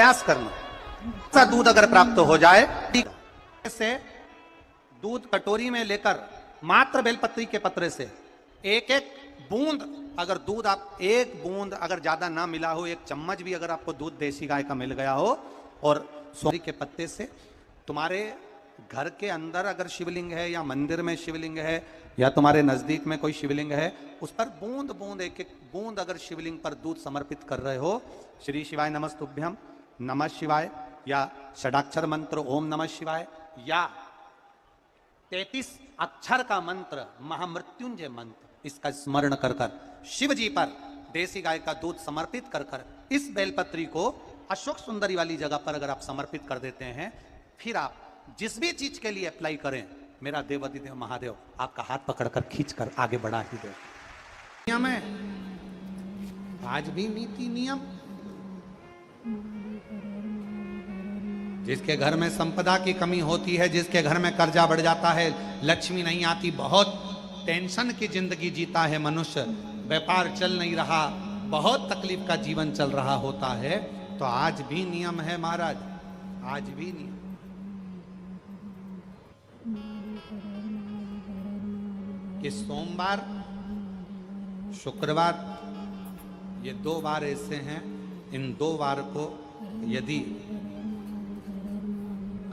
प्रयास करना। ऐसा दूध अगर प्राप्त हो जाए से दूध कटोरी में लेकर मात्र बेलपत्री के पत्रे से एक एक बूंद, अगर दूध आप एक बूंद अगर ज्यादा ना मिला हो, एक चम्मच भी अगर आपको दूध देसी गाय का मिल गया हो, और सोरी के पत्ते से तुम्हारे घर के अंदर अगर शिवलिंग है या मंदिर में शिवलिंग है या तुम्हारे नजदीक में कोई शिवलिंग है, उस पर बूंद बूंद एक एक बूंद अगर शिवलिंग पर दूध समर्पित कर रहे हो, श्री शिवाय नमस्तुभ्यम, नमः शिवाय, या षडाक्षर मंत्र ओम नमः शिवाय, या 33 अक्षर का मंत्र महामृत्युंजय मंत्र, इसका स्मरण कर कर शिव जी पर देसी गाय का दूध समर्पित कर कर इस बेलपत्री को अशोक सुंदरी वाली जगह पर अगर आप समर्पित कर देते हैं, फिर आप जिस भी चीज के लिए अप्लाई करें, मेरा देवाधिदेव महादेव आपका हाथ पकड़कर खींचकर आगे बढ़ा ही दे। नियम है, आज भी नीति नियम। जिसके घर में संपदा की कमी होती है, जिसके घर में कर्जा बढ़ जाता है, लक्ष्मी नहीं आती, बहुत टेंशन की जिंदगी जीता है मनुष्य, व्यापार चल नहीं रहा, बहुत तकलीफ का जीवन चल रहा होता है, तो आज भी नियम है महाराज, आज भी नियम। कि सोमवार शुक्रवार ये 2 बार ऐसे हैं, इन 2 बार को यदि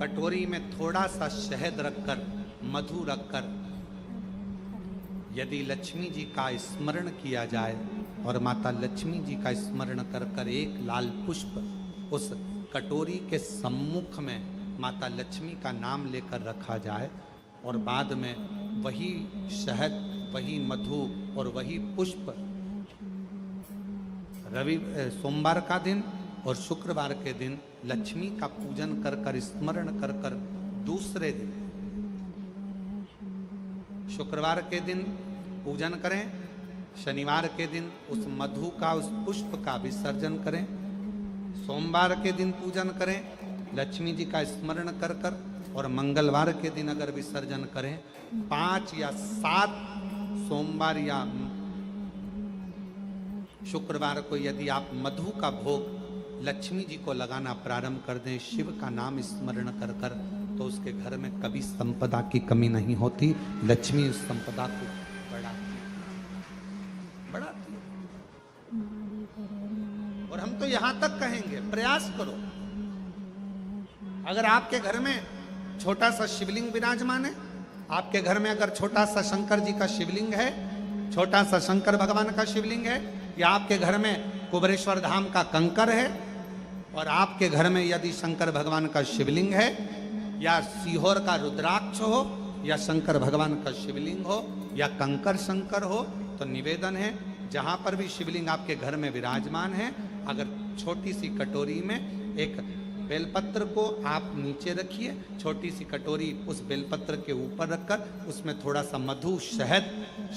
कटोरी में थोड़ा सा शहद रखकर, मधु रखकर यदि लक्ष्मी जी का स्मरण किया जाए और माता लक्ष्मी जी का स्मरण कर कर एक लाल पुष्प उस कटोरी के सम्मुख में माता लक्ष्मी का नाम लेकर रखा जाए, और बाद में वही शहद, वही मधु और वही पुष्प सोमवार का दिन और शुक्रवार के दिन लक्ष्मी का पूजन कर कर, स्मरण कर कर, दूसरे दिन शुक्रवार के दिन पूजन करें, शनिवार के दिन उस मधु का, उस पुष्प का विसर्जन करें, सोमवार के दिन पूजन करें लक्ष्मी जी का स्मरण कर कर, और मंगलवार के दिन अगर विसर्जन करें, 5 या 7 सोमवार या शुक्रवार को यदि आप मधु का भोग लक्ष्मी जी को लगाना प्रारंभ कर दें, शिव का नाम स्मरण कर कर, तो उसके घर में कभी संपदा की कमी नहीं होती, लक्ष्मी उस संपदा को बढ़ाती है। और हम तो यहां तक कहेंगे, प्रयास करो, अगर आपके घर में छोटा सा शिवलिंग विराजमान है, आपके घर में अगर छोटा सा शंकर जी का शिवलिंग है, छोटा सा शंकर भगवान का शिवलिंग है, या आपके घर में कुबेरेश्वर धाम का कंकर है, और आपके घर में यदि शंकर भगवान का शिवलिंग है, या सीहोर का रुद्राक्ष हो, या शंकर भगवान का शिवलिंग हो, या कंकर शंकर हो, तो निवेदन है, जहां पर भी शिवलिंग आपके घर में विराजमान है, अगर छोटी सी कटोरी में एक बेलपत्र को आप नीचे रखिए, छोटी सी कटोरी उस बेलपत्र के ऊपर रखकर उसमें थोड़ा सा मधु, शहद,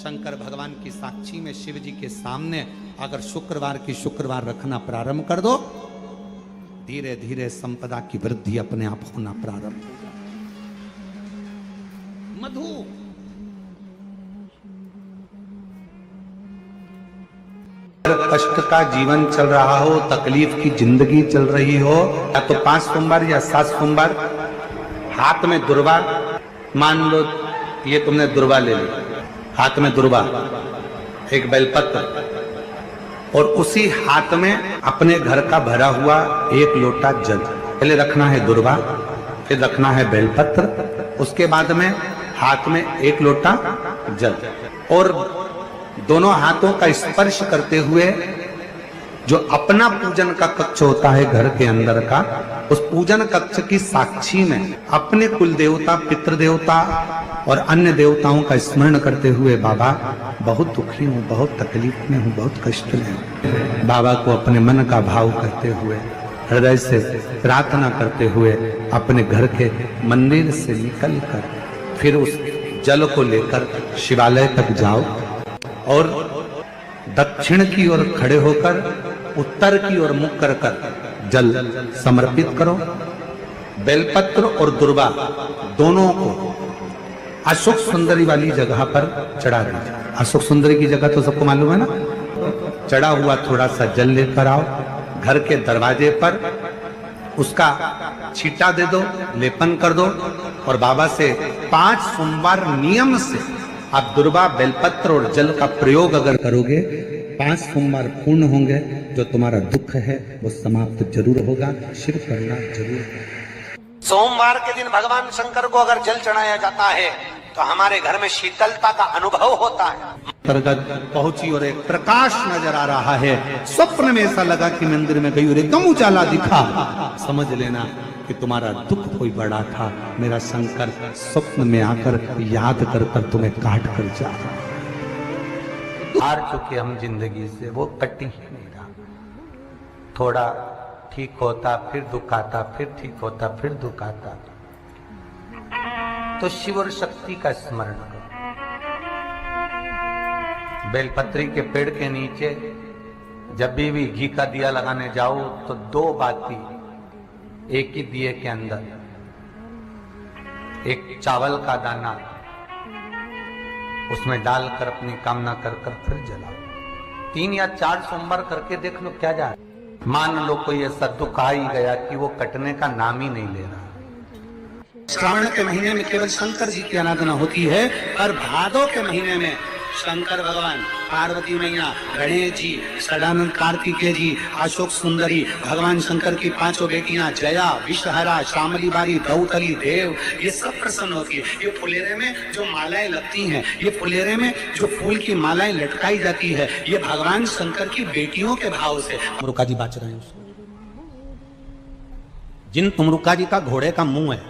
शंकर भगवान की साक्षी में शिव जी के सामने अगर शुक्रवार की शुक्रवार रखना प्रारंभ कर दो, धीरे धीरे संपदा की वृद्धि अपने आप होना प्रारंभ होगा। मधु कष्ट का जीवन चल रहा हो, तकलीफ की जिंदगी चल रही हो, या तो 5 सोमवार या 7 सोमवार हाथ में दुर्वा, मान लो ये तुमने दुर्वा ले ली, हाथ में दुर्वा, एक बेलपत्र, और उसी हाथ में अपने घर का भरा हुआ 1 लोटा जल, पहले रखना है दुर्वा, फिर रखना है बेलपत्र, उसके बाद में हाथ में 1 लोटा जल, और दोनों हाथों का स्पर्श करते हुए जो अपना पूजन का कक्ष होता है घर के अंदर का, उस पूजन कक्ष की साक्षी में अपने कुल देवता, पितृ देवता और अन्य देवताओं का स्मरण करते हुए, बाबा बहुत दुखी हूँ, बहुत तकलीफ में हूँ, बहुत कष्ट में हूँ, बाबा को अपने मन का भाव करते हुए, हृदय से प्रार्थना करते हुए अपने घर के मंदिर से निकल कर फिर उस जल को लेकर शिवालय तक जाओ, और दक्षिण की ओर खड़े होकर उत्तर की ओर मुख कर कर जल समर्पित करो। बेलपत्र और दुर्वा दोनों को अशोक सुंदरी वाली जगह पर चढ़ा दीजिए। अशोक सुंदरी की जगह तो सबको मालूम है ना। चढ़ा हुआ थोड़ा सा जल लेकर आओ, घर के दरवाजे पर उसका छींटा दे दो, लेपन कर दो और बाबा से 5 सोमवार नियम से आप दुर्वा बेलपत्र और जल का प्रयोग अगर करोगे, 5 सोमवार पूर्ण होंगे, जो तुम्हारा दुख है वो समाप्त जरूर होगा। शिव करना जरूर। सोमवार के दिन भगवान शंकर को अगर जल चढ़ाया जाता है तो हमारे घर में शीतलता का अनुभव होता है। अंतर्गत पहुंची और एक प्रकाश नजर आ रहा है। स्वप्न में ऐसा लगा कि मंदिर में गई और एकदम उजाला दिखा। समझ लेना कि तुम्हारा दुख कोई बड़ा था। मेरा शंकर स्वप्न में आकर याद कर कर तुम्हें काट कर जा रहा। हार चुके हम जिंदगी से, वो कटी ही नहीं रहा। थोड़ा ठीक होता फिर दुख आता, फिर ठीक होता फिर दुख आता। तो शिव और शक्ति का स्मरण करो। बेलपत्री के पेड़ के नीचे जब भी घी का दिया लगाने जाओ तो 2 बाती एक ही दिए के अंदर, एक चावल का दाना उसमें डालकर अपनी कामना कर कर फिर जलाओ। 3 या 4 सोमवार करके देख लो क्या जा रहा। मान लो कोई ऐसा दुख आ ही गया कि वो कटने का नाम ही नहीं ले रहा। श्रावण के महीने में केवल शंकर जी की आराधना होती है, और भादों के महीने में शंकर भगवान, पार्वती मैया, गणेश जी, सदानंद कार्तिकेय जी, अशोक सुंदरी, भगवान शंकर की 5 बेटियां जया, विषहरा, श्यामली बारी, दौतली, देव, ये सब प्रसन्न होती है। ये फुलेरे में जो मालाएं लगती हैं, ये फुलेरे में जो फूल की मालाएं लटकाई जाती है, ये भगवान शंकर की बेटियों के भाव से तुमरुका जी बाच रहे हैं। जिन तुमरुका जी का घोड़े का मुंह है,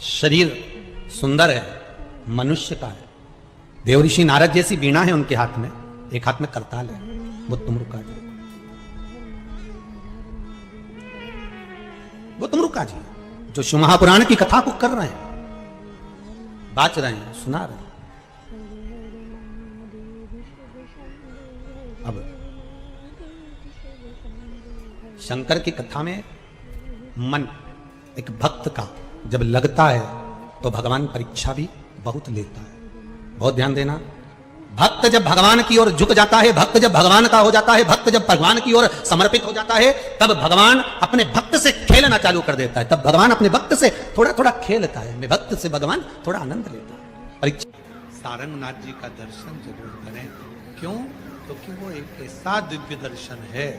शरीर सुंदर है, मनुष्य का है, देव ऋषि नारद जैसी वीणा है उनके हाथ में, एक हाथ में करताल है, वो तुमरुका जी, वो तुमरुका जी जो शिव महापुराण की कथा को कर रहे हैं, बाच रहे हैं, सुना रहे हैं। अब शंकर की कथा में मन एक भक्त का जब लगता है तो भगवान परीक्षा भी बहुत लेता है। बहुत ध्यान देना, भक्त जब भगवान की ओर झुक जाता है, भक्त जब भगवान का हो जाता है, भक्त जब भगवान की ओर समर्पित हो जाता है, तब भगवान अपने भक्त से खेलना चालू कर देता है। तब भगवान अपने भक्त से थोड़ा थोड़ा खेलता है। मैं भक्त से भगवान थोड़ा आनंद लेता है। परीक्षा सारंगनाथ जी का दर्शन जरूर करें। क्यों? क्योंकि वो एक ऐसा दिव्य दर्शन है।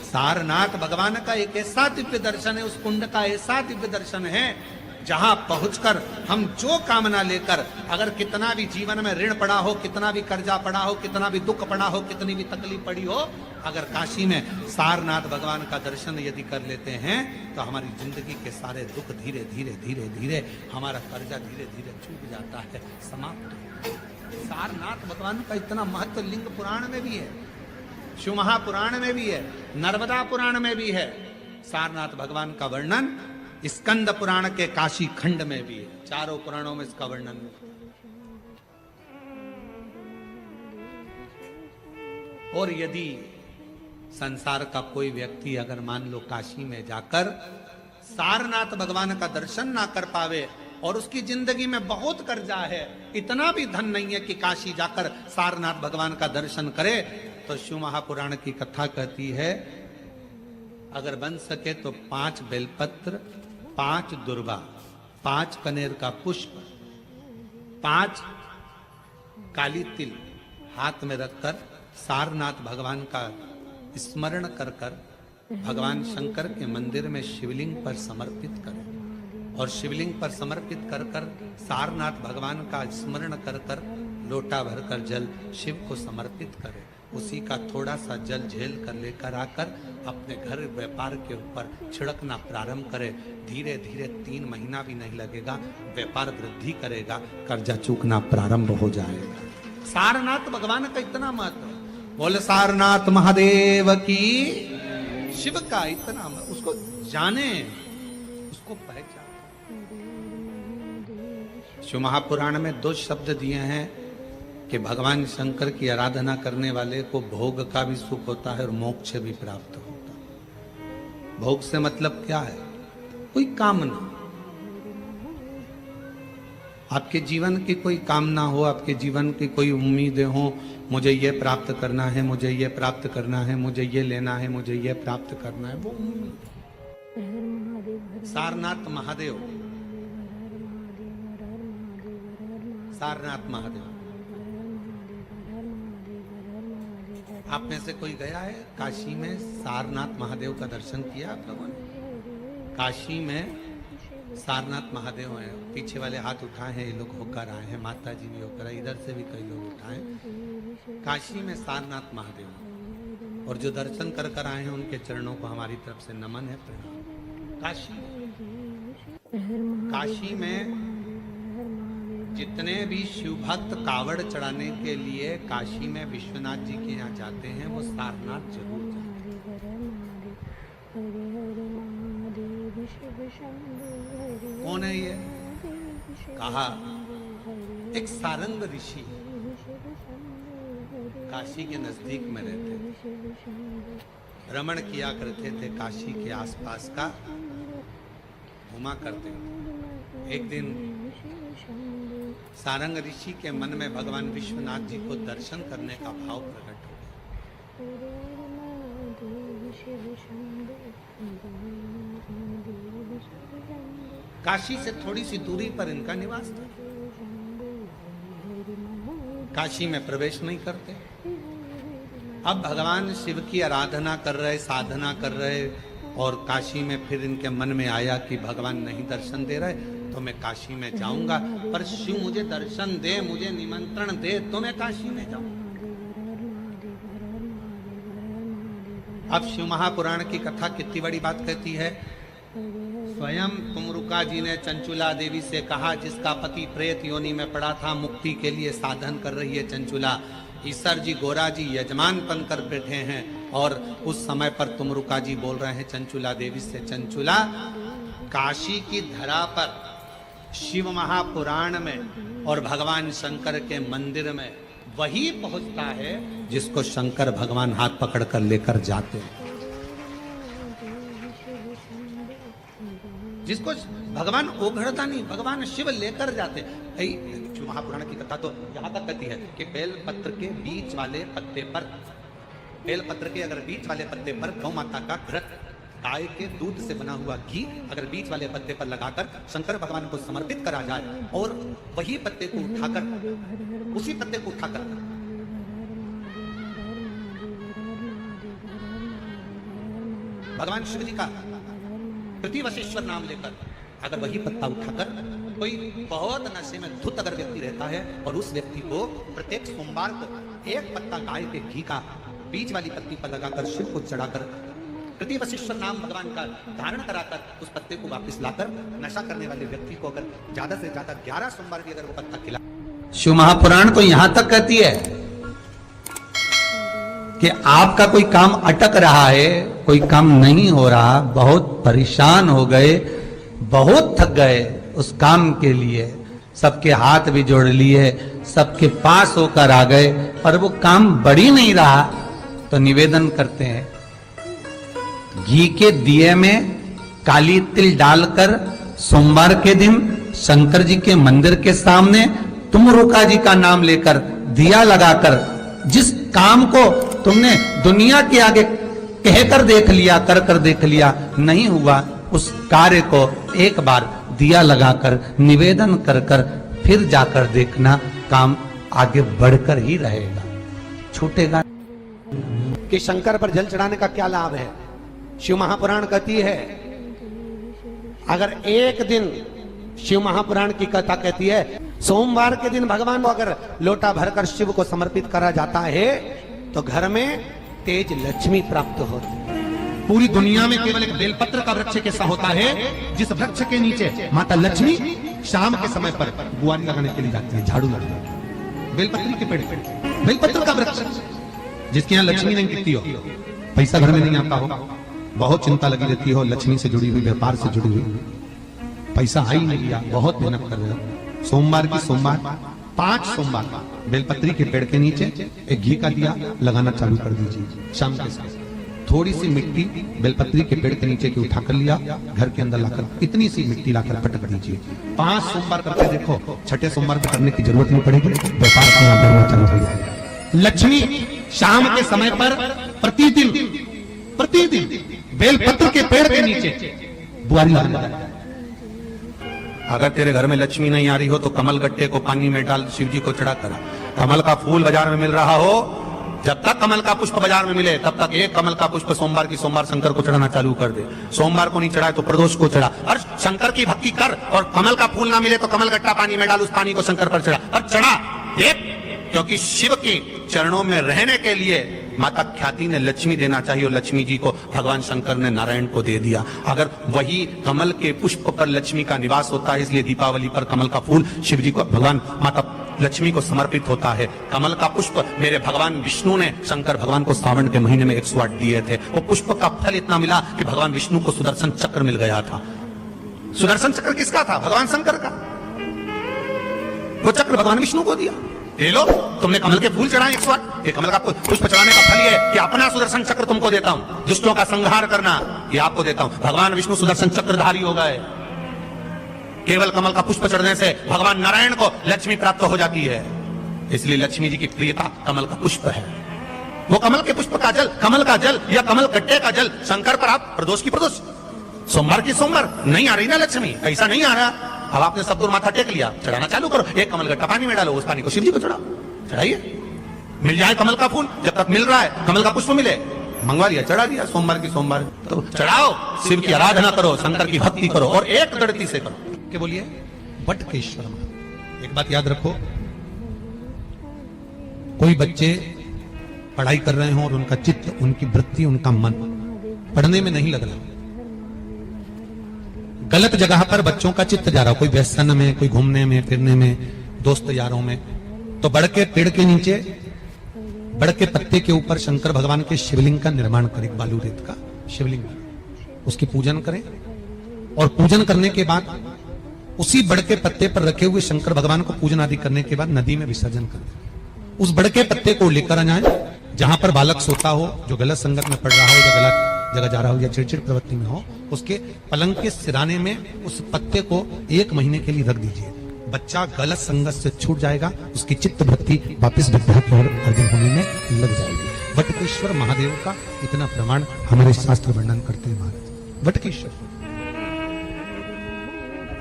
सारनाथ भगवान का एक ऐसा दिव्य दर्शन है, उस कुंड का ऐसा दिव्य दर्शन है जहां पहुंचकर हम जो कामना लेकर, अगर कितना भी जीवन में ऋण पड़ा हो, कितना भी कर्जा पड़ा हो, कितना भी दुख पड़ा हो, कितनी भी तकलीफ पड़ी हो, अगर काशी में सारनाथ भगवान का दर्शन यदि कर लेते हैं तो हमारी जिंदगी के सारे दुख धीरे धीरे धीरे धीरे, हमारा कर्जा धीरे धीरे छूट जाता है, समाप्त। सारनाथ भगवान का इतना महत्व लिंग पुराण में भी है, शिव महापुराण में भी है, नर्मदा पुराण में भी है। सारनाथ भगवान का वर्णन स्कंद पुराण के काशी खंड में भी है। 4 पुराणों में इसका वर्णन है। और यदि संसार का कोई व्यक्ति अगर मान लो काशी में जाकर सारनाथ भगवान का दर्शन ना कर पावे और उसकी जिंदगी में बहुत कर्जा है, इतना भी धन नहीं है कि काशी जाकर सारनाथ भगवान का दर्शन करे, तो शिव महापुराण की कथा कहती है अगर बन सके तो 5 बेलपत्र, 5 दुर्वा, 5 कनेर का पुष्प, 5 काली तिल हाथ में रखकर सारनाथ भगवान का स्मरण कर कर भगवान शंकर के मंदिर में शिवलिंग पर समर्पित करें। और शिवलिंग पर समर्पित कर कर सारनाथ भगवान का स्मरण कर कर लोटा भरकर जल शिव को समर्पित करें। उसी का थोड़ा सा जल झेल कर लेकर आकर अपने घर व्यापार के ऊपर छिड़कना प्रारंभ करे। धीरे धीरे 3 महीना भी नहीं लगेगा, व्यापार वृद्धि करेगा, कर्जा चूकना प्रारंभ हो जाएगा। सारनाथ भगवान का इतना महत्व, बोले सारनाथ महादेव की, शिव का इतना, उसको जाने, उसको पहचान। शिव महापुराण में 2 शब्द दिए हैं कि भगवान शंकर की आराधना करने वाले को भोग का भी सुख होता है और मोक्ष भी प्राप्त होता है। भोग से मतलब क्या है? कोई कामना, आपके जीवन की कोई कामना हो, आपके जीवन की कोई उम्मीदें हो, मुझे ये प्राप्त करना है, मुझे ये प्राप्त करना है, मुझे ये लेना है, मुझे ये प्राप्त करना है, वो उम्मीद। सारनाथ महादेव, सारनाथ महादेव। आप में से कोई गया है काशी में? सारनाथ महादेव का दर्शन किया आप लोगों ने? काशी में सारनाथ महादेव हैं। पीछे वाले हाथ उठाए हैं, ये लोग होकर आए हैं, माता जी भी होकर आए, इधर से भी कई लोग उठाए। काशी में सारनाथ महादेव, और जो दर्शन कर कर आए हैं उनके चरणों को हमारी तरफ से नमन है, प्रणाम। काशी में जितने भी शिव भक्त कावड़ चढ़ाने के लिए काशी में विश्वनाथ जी के यहाँ जाते हैं, वो सारनाथ जरूर जाते हैं। कौन है ये? कहा एक सारंग ऋषि काशी के नजदीक में रहते थे, भ्रमण किया करते थे, काशी के आसपास का घुमा करते थे। एक दिन सारंग ऋषि के मन में भगवान विश्वनाथ जी को दर्शन करने का भाव प्रकट हो गया। काशी से थोड़ी सी दूरी पर इनका निवास था। काशी में प्रवेश नहीं करते। अब भगवान शिव की आराधना कर रहे, साधना कर रहे, और काशी में फिर इनके मन में आया कि भगवान नहीं दर्शन दे रहे तो मैं काशी में जाऊंगा, पर शिव मुझे दर्शन दे, मुझे निमंत्रण दे तो मैं काशी में जाऊं। अब शिव महापुराण की कथा कितनी बड़ी बात कहती है। स्वयं तुमरुका जी ने चंचुला देवी से कहा, जिसका पति प्रेत योनि में पड़ा था, मुक्ति के लिए साधन कर रही है चंचुला, ईसर जी गोरा जी यजमान बनकर बैठे हैं, और उस समय पर तुमरुका जी बोल रहे हैं चंचुला देवी से, चंचुला काशी की धरा पर शिव महापुराण में और भगवान शंकर के मंदिर में वही पहुंचता है जिसको शंकर भगवान हाथ पकड़कर लेकर जाते हैं, जिसको भगवान ओघड़ता नहीं, भगवान शिव लेकर जाते। शिव महापुराण की कथा तो यहाँ तक कहती है कि बेल पत्र के बीच वाले पत्ते पर, बेल पत्र के अगर बीच वाले पत्ते पर गौ माता का घृत, गाय के दूध से बना हुआ घी अगर बीच वाले पत्ते पर लगाकर शंकर भगवान को समर्पित करा जाए, और वही पत्ते को उठाकर, उसी पत्ते को उठाकर भगवान शिव जी का प्रतिवशिश्वर नाम लेकर, अगर वही पत्ता उठाकर कोई बहुत नशे में धुत अगर व्यक्ति रहता है और उस व्यक्ति को प्रत्येक सोमवार को एक पत्ता गाय के घी का बीच वाली पत्ती पर लगाकर शिव को चढ़ाकर प्रतिवशिश्वर नाम भगवान का धारण कराकर उस पत्ते को वापस लाकर नशा करने वाले व्यक्ति को अगर ज्यादा से ज्यादा 11 सोमवार भी अगर वो पत्ता खिला। शिव महापुराण तो यहां तक कहती है कि आपका कोई काम अटक रहा है, कोई काम नहीं हो रहा, बहुत परेशान हो गए, बहुत थक गए उस काम के लिए, सबके हाथ भी जोड़ लिए, सबके पास होकर आ गए, पर वो काम बढ़ ही नहीं रहा, तो निवेदन करते हैं घी के दिए में काली तिल डालकर सोमवार के दिन शंकर जी के मंदिर के सामने तुमरुका जी का नाम लेकर दिया लगाकर, जिस काम को तुमने दुनिया के आगे कहकर देख लिया, कर कर देख लिया, नहीं हुआ, उस कार्य को एक बार दिया लगाकर निवेदन कर कर फिर जाकर देखना, काम आगे बढ़कर ही रहेगा, छूटेगा। कि शंकर पर जल चढ़ाने का क्या लाभ है? शिव महापुराण कहती है, अगर एक दिन, शिव महापुराण की कथा कहती है, सोमवार के दिन भगवान को अगर लोटा भरकर शिव को समर्पित करा जाता है तो घर में तेज लक्ष्मी प्राप्त होती है। पूरी दुनिया में केवल एक बेलपत्र का वृक्ष कैसा होता है जिस वृक्ष के नीचे माता लक्ष्मी शाम के समय पर बुआरी लगाने के लिए जाती है, झाड़ू लगाने। बेलपत्र के पेड़, बेलपत्र का वृक्ष जिसके यहाँ लक्ष्मी नहीं दिखती हो, पैसा घर में नहीं आता हो, बहुत चिंता लगी रहती हो, लक्ष्मी से जुड़ी हुई, व्यापार से जुड़ी हुई, पैसा आ ही नहीं गया, बहुत मेहनत कर रहे हो, सोमवार की सोमवार 5 सोमवार बेलपत्री के पेड़ के नीचे एक घी का दिया लगाना चालू कर दीजिए। शाम के समय थोड़ी सी मिट्टी बेलपत्री के पेड़ के नीचे की उठा कर लिया, घर के अंदर लाकर इतनी सी मिट्टी लाकर पटक दीजिए। 5 सोमवार करके देखो, छठे सोमवार पे करने की जरूरत नहीं पड़ेगी, व्यापार करना चालू हो जाएगा। लक्ष्मी शाम के समय पर प्रतिदिन बेलपत्र के पेड़ के नीचे बुआरी लगाना है। अगर तेरे घर में लक्ष्मी नहीं आ रही हो तो कमल गट्टे को पानी में डाल शिव जी को चढ़ा कर। कमल का फूल बाजार में मिल रहा हो, जब तक कमल का पुष्प बाजार में मिले तब तक एक कमल का पुष्प सोमवार की सोमवार शंकर को चढ़ाना चालू कर दे। सोमवार को नहीं चढ़ाए तो प्रदोष को चढ़ा, और शंकर की भक्ति कर। और कमल का फूल ना मिले तो कमल गट्टा पानी में डाल, उस पानी को शंकर पर चढ़ा और चढ़ा एक, क्योंकि शिव के चरणों में रहने के लिए माता ख्याति ने लक्ष्मी देना चाहिए और लक्ष्मी जी को भगवान शंकर ने नारायण को दे दिया। अगर वही कमल के पुष्प पर लक्ष्मी का निवास होता है, इसलिए दीपावली पर कमल का फूल शिव जी को भगवान माता लक्ष्मी को समर्पित होता है। कमल का पुष्प मेरे भगवान विष्णु ने शंकर भगवान को सावन के महीने में 108 दिए थे। वो पुष्प का फल इतना मिला कि भगवान विष्णु को सुदर्शन चक्र मिल गया था। सुदर्शन चक्र किसका था? भगवान शंकर का। वो चक्र भगवान विष्णु को दिया। ले लो, तुमने कमल के फूल चढ़ाए 108, ये कमल का पुष्प चढ़ाने का फल ये है कि अपना सुदर्शन चक्र तुमको देता हूं, दुष्टों का संहार करना ये आपको देता हूं। भगवान विष्णु सुदर्शन चक्रधारी हो गए। केवल कमल का पुष्प चढ़ने से भगवान नारायण को लक्ष्मी प्राप्त हो जाती है, इसलिए लक्ष्मी जी की प्रियता कमल का पुष्प है। वो कमल के पुष्प का जल, कमल का जल या कमल गट्टे का जल शंकर पर आप प्रदोष की प्रदोष, सोमवार की सोमवार नहीं आ रही ना लक्ष्मी, ऐसा नहीं आ रहा। अब आपने सब दूर माथा टेक लिया, चढ़ाना चालू करो। एक कमल गट्टा पानी में डालो, उस पानी को शिव जी को चढ़ाओ, चढ़ाइए। मिल जाए कमल का फूल, जब तक मिल रहा है कमल का पुष्प मिले, मंगवा लिया, चढ़ा दिया। सोमवार की सोमवार तो चढ़ाओ, शिव की आराधना करो, शंकर की भक्ति करो और एक दृढ़ता से करो। के बोलिए बटकेश्वर। एक बात याद रखो, कोई बच्चे पढ़ाई कर रहे हो और उनका चित्त, उनकी वृत्ति, उनका मन पढ़ने में नहीं लग रहा, गलत जगह पर बच्चों का चित्त जा रहा हो, कोई व्यसन में, कोई घूमने में फिरने में, दोस्त यारों में, तो बड़ के पेड़ के नीचे, बड़ के पत्ते के ऊपर शंकर भगवान के शिवलिंग का निर्माण करें, बालू रेत का शिवलिंग, उसकी पूजन करें। और पूजन करने के बाद उसी बड़ के पत्ते पर रखे हुए शंकर भगवान को पूजन आदि करने के बाद नदी में विसर्जन कर दें। उस बड़ के पत्ते को लेकर आ जाए, जहां पर बालक सोता हो, जो गलत संगत में पड़ रहा हो, जो गलत जगह जा रहा हो या चिड़चिड़ प्रवृत्ति में हो, उसके पलंग के सिराने में उस पत्ते को 1 महीने के लिए रख दीजिए। बच्चा गलत संगत से छूट जाएगा, उसकी चित्त वृत्ति वापिस विद्या की ओर अर्जन होने में लग जाएगी। वटकेश्वर महादेव का इतना प्रमाण हमारे शास्त्र वर्णन करते हैं महाराज। वटकेश्वर,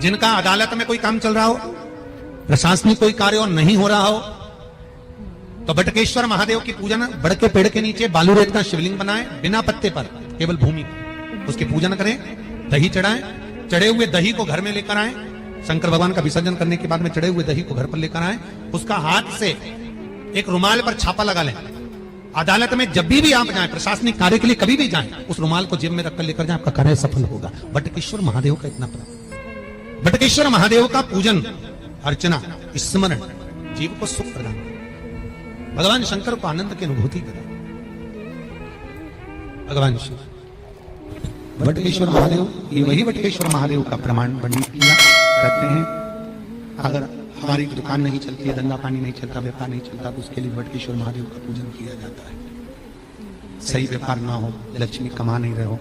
जिनका अदालत में कोई काम चल रहा हो, प्रशासनिक कोई कार्य और नहीं हो रहा हो, तो बटकेश्वर महादेव की पूजन बड़ के पेड़ के नीचे बालू रेत का शिवलिंग बनाए, बिना पत्ते पर, केवल भूमि, उसकी पूजन करें, दही चढ़ाएं, चढ़े हुए दही को घर में लेकर आए, शंकर भगवान का विसर्जन करने के बाद में चढ़े हुए दही को घर पर लेकर आए, उसका हाथ से एक रुमाल पर छापा लगा लें। अदालत में जब भी आप जाएं, प्रशासनिक कार्य के लिए कभी भी जाएं, उस रुमाल को जेब में रखकर लेकर जाएं, आपका कार्य सफल होगा। बटकेश्वर महादेव का इतना प्रभाव। बटकेश्वर महादेव का पूजन, अर्चना, स्मरण जीव को सुख प्रदान करे, भगवान शंकर को आनंद की अनुभूति करे। भगवान शिव बटकेश्वर महादेव, ये वही बटकेश्वर महादेव का प्रमाण वर्णित किया करते हैं। अगर हमारी दुकान नहीं चलती है, धंधा पानी नहीं चलता, व्यापार नहीं चलता, तो उसके लिए बटकेश्वर महादेव का पूजन किया जाता है। सही व्यापार ना हो, लक्ष्मी कमा नहीं रहे हो,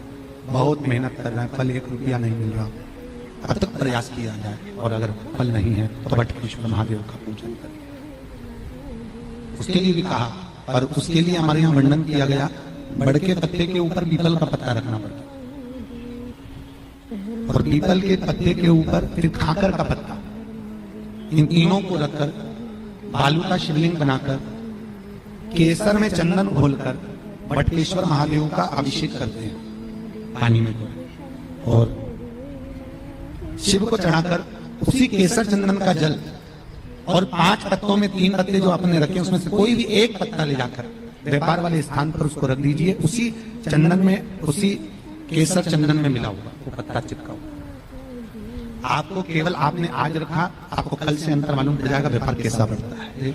बहुत मेहनत कर रहे हैं, फल 1 रुपया नहीं मिल रहा, अब तक प्रयास किया जाए, और अगर फल नहीं है तो बटकेश्वर महादेव का पूजन करें। उसके लिए भी कहा, और उसके लिए हमारे यहाँ वर्णन किया गया, बड़ के पत्ते के ऊपर पीपल का पत्ता रखना पड़ता, और पीपल के पत्ते के ऊपर फिर खाकर का पत्ता, इन तीनों को रखकर बालू का शिवलिंग बनाकर केसर में चंदन घोलकर बटकेश्वर महादेव का अभिषेक करते हैं पानी में, और शिव को चढ़ाकर उसी केसर चंदन का जल और 5 पत्तों में 3 पत्ते जो आपने रखे, उसमें से कोई भी एक पत्ता ले जाकर व्यापार वाले स्थान पर उसको रख दीजिए। उसी चंदन में, उसी केसर चंदन में मिला हुआ वो पत्ता चिपका हुआ। आपको केवल आपने आज रखा, आपको कल से अंतर मालूम पड़ जाएगा व्यापार कैसा बढ़ता है।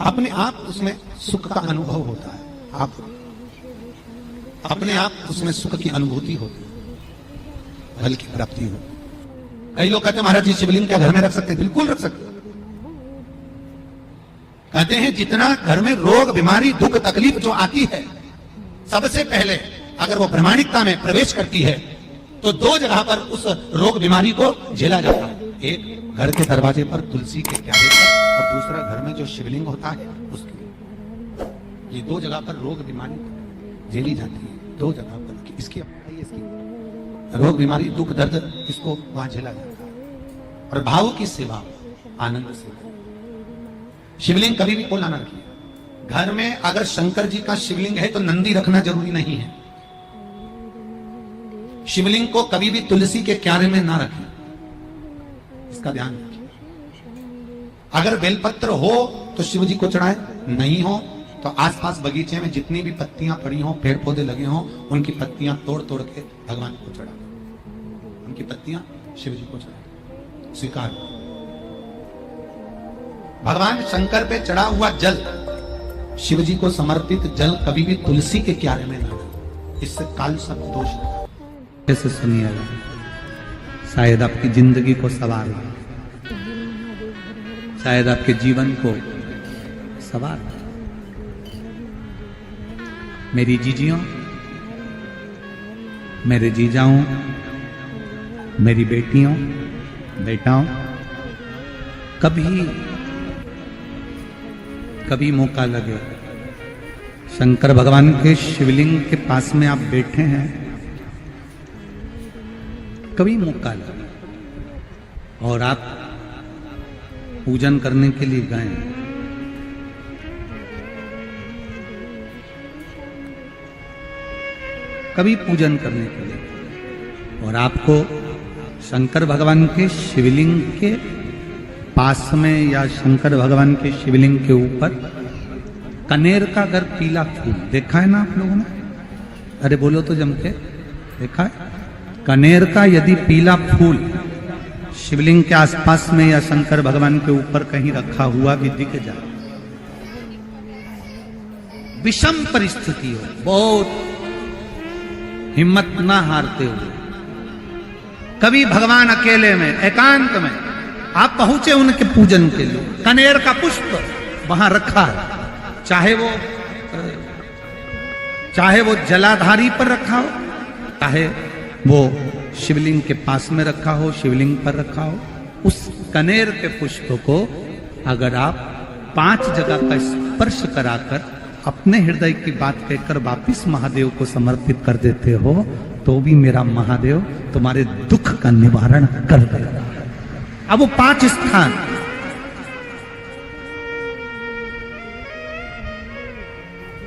अपने आप उसमें सुख का अनुभव होता है, आप अपने आप उसमें सुख की अनुभूति होती है, फल की प्राप्ति होती है। कई लोग कहते हैं महाराज जी शिवलिंग क्या घर में रख सकते? बिल्कुल रख सकते। कहते हैं जितना घर में रोग, बीमारी, दुख, तकलीफ जो आती है, सबसे पहले अगर वो प्रामाणिकता में प्रवेश करती है तो 2 जगह पर उस रोग बीमारी को झेला जाता है। एक घर के दरवाजे पर तुलसी के क्यारे पर, और दूसरा घर में जो शिवलिंग होता है उसके। ये 2 जगह पर रोग बीमारी झेली जाती है, 2 जगह पर। इसकी है इसकी। रोग बीमारी दुख दर्द इसको वहां झेला जाता है। और भाव की सेवा, आनंद से। शिवलिंग कभी भी खोला ना रखिए। घर में अगर शंकर जी का शिवलिंग है तो नंदी रखना जरूरी नहीं है। शिवलिंग को कभी भी तुलसी के क्यारे में ना रखें, इसका ध्यान रखिए। अगर बेलपत्र हो तो शिव जी को चढ़ाए, नहीं हो तो आसपास बगीचे में जितनी भी पत्तियां पड़ी हो, पेड़ पौधे लगे हो, उनकी पत्तियां तोड़ तोड़ के भगवान को चढ़ा, उनकी पत्तियां शिव जी को चढ़ा, स्वीकार। भगवान शंकर पे चढ़ा हुआ जल, शिव जी को समर्पित जल कभी भी तुलसी के क्यारे में ना डालें, इससे काल सब दोष। कैसे सुनिएगा, शायद आपकी जिंदगी को सवार, शायद आपके जीवन को सवार। मेरी जीजियों, मेरे जीजाओं, मेरी बेटियों, बेटाओं, कभी मौका लगे, शंकर भगवान के शिवलिंग के पास में आप बैठे हैं, कभी मौका लगे और आप पूजन करने के लिए गए, कभी पूजन करने के लिए, और आपको शंकर भगवान के शिवलिंग के पास में या शंकर भगवान के शिवलिंग के ऊपर कनेर का अगर पीला फूल देखा है ना आप लोगों ने, अरे बोलो तो जम के, देखा है? कनेर का यदि पीला फूल शिवलिंग के आसपास में या शंकर भगवान के ऊपर कहीं रखा हुआ भी दिख जाए, विषम परिस्थिति हो, बहुत हिम्मत ना हारते हुए, कभी भगवान अकेले में एकांत में आप पहुंचे उनके पूजन के लिए, कनेर का पुष्प वहां रखा है, चाहे वो जलाधारी पर रखा हो, चाहे वो शिवलिंग के पास में रखा हो, शिवलिंग पर रखा हो, उस कनेर के पुष्प को अगर आप 5 जगह का स्पर्श कराकर अपने हृदय की बात कहकर वापिस महादेव को समर्पित कर देते हो, तो भी मेरा महादेव तुम्हारे दुख का निवारण कर देगा। अब वो 5 स्थान,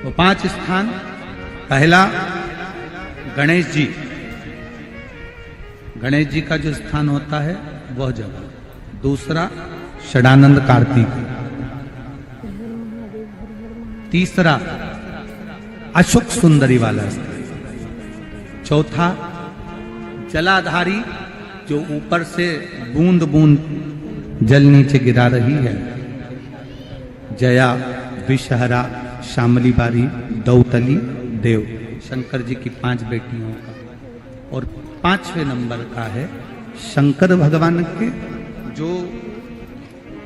वो 5 स्थान, पहला गणेश जी, गणेश जी का जो स्थान होता है वह जगह, दूसरा षडानंद कार्तिक, तीसरा अशोक सुंदरी वाला स्थान, चौथा जलाधारी जो ऊपर से बूंद बूंद जल नीचे गिरा रही है, जया, विषहरा, शामली बारी, दौतली, देव, शंकर जी की 5 बेटियों का, और 5वें नंबर का है शंकर भगवान के, जो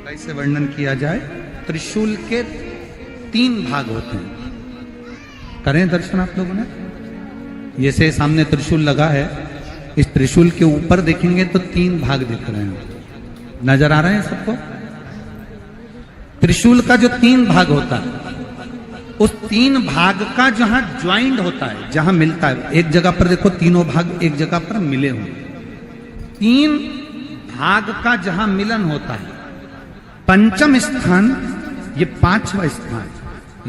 कैसे वर्णन किया जाए, त्रिशूल के 3 भाग होते हैं। करें दर्शन आप लोगों ने, ये से सामने त्रिशूल लगा है, इस त्रिशूल के ऊपर देखेंगे तो 3 भाग दिख रहे हैं, नजर आ रहे हैं सबको? त्रिशूल का जो 3 भाग होता है, उस 3 भाग का जहां ज्वाइंट होता है, जहां मिलता है, एक जगह पर देखो तीनों भाग एक जगह पर मिले हुए, 3 भाग का जहां मिलन होता है, 5वां स्थान, ये 5वां स्थान,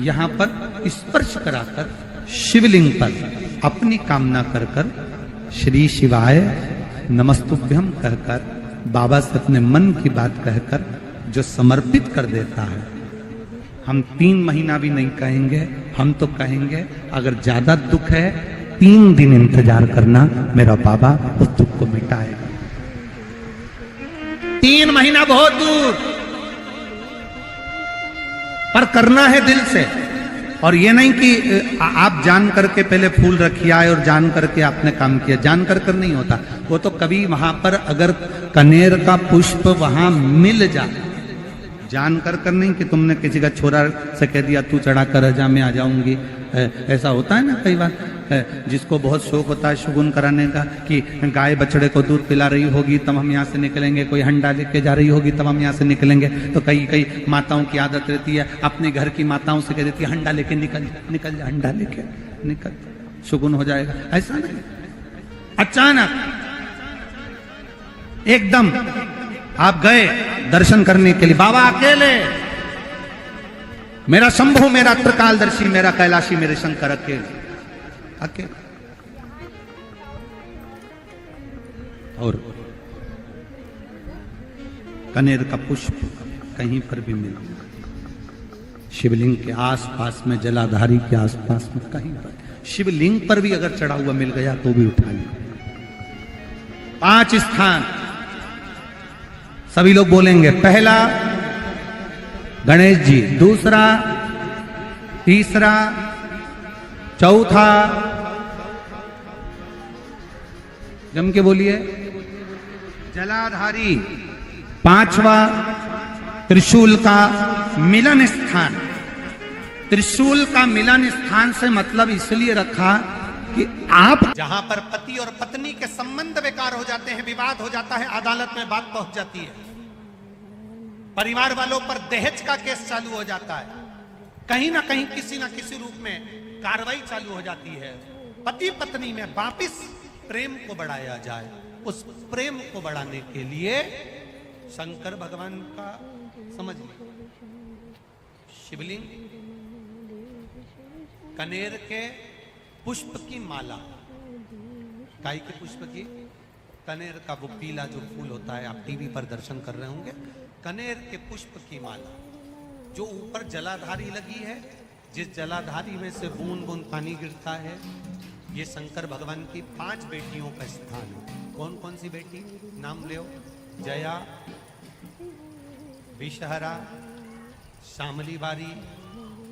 यहां पर स्पर्श कराकर शिवलिंग पर अपनी कामना कर कर श्री शिवाय नमस्तुभ्यम कहकर बाबा से अपने मन की बात कहकर जो समर्पित कर देता है, हम 3 महीना भी नहीं कहेंगे, हम तो कहेंगे अगर ज्यादा दुख है 3 दिन इंतजार करना, मेरा बाबा उस दुख को मिटाएगा। 3 महीना बहुत दूर, पर करना है दिल से, और ये नहीं कि आप जान करके पहले फूल रखिए आए और जान करके आपने काम किया, जान कर नहीं होता वो तो। कभी वहां पर अगर कनेर का पुष्प वहां मिल जाए, जान कर नहीं कि तुमने किसी का छोरा से कह दिया तू चढ़ा कर जा मैं आ जाऊंगी, ऐसा होता है ना कई बार, जिसको बहुत शौक होता है शगुन कराने का, कि गाय बछड़े को दूध पिला रही होगी तब हम यहाँ से निकलेंगे, कोई हंडा लेके जा रही होगी तब हम यहाँ से निकलेंगे, तो कई माताओं की आदत रहती है, अपने घर की माताओं से कह देती है हंडा लेके निकल जा, हंडा लेके निकल, शगुन हो जाएगा, ऐसा नहीं। अचानक एकदम आप गए दर्शन करने के लिए, बाबा अकेले, मेरा शंभु, मेरा त्रिकालदर्शी, मेरा कैलाशी, मेरे शंकर अकेले अकेले। और कनेर का पुष्प कहीं पर भी मिला, शिवलिंग के आसपास में, जलाधारी के आसपास में, कहीं पर, शिवलिंग पर भी अगर चढ़ा हुआ मिल गया तो भी उठा लिया। 5 स्थान सभी लोग बोलेंगे। पहला गणेश जी, दूसरा, तीसरा, चौथा, जम के बोलिए, जलाधारी, 5वां त्रिशूल का मिलन स्थान। त्रिशूल का मिलन स्थान से मतलब इसलिए रखा कि आप जहां पर पति और पत्नी के संबंध बेकार हो जाते हैं, विवाद हो जाता है, अदालत में बात पहुंच जाती है, परिवार वालों पर दहेज का केस चालू हो जाता है, कहीं ना कहीं किसी ना किसी रूप में कार्रवाई चालू हो जाती है, पति पत्नी में वापिस प्रेम को बढ़ाया जाए, उस प्रेम को बढ़ाने के लिए शंकर भगवान का, समझ लीजिए, शिवलिंग, कनेर के पुष्प की माला, गाय के पुष्प की, कनेर का वो पीला जो फूल होता है, आप टीवी पर दर्शन कर रहे होंगे, कनेर के पुष्प की माला जो ऊपर जलाधारी लगी है, जिस जलाधारी में से बूंद बूंद पानी गिरता है, ये शंकर भगवान की 5 बेटियों का स्थान है। कौन कौन सी बेटी, नाम ले, जया, विषहरा, श्यामली बारी,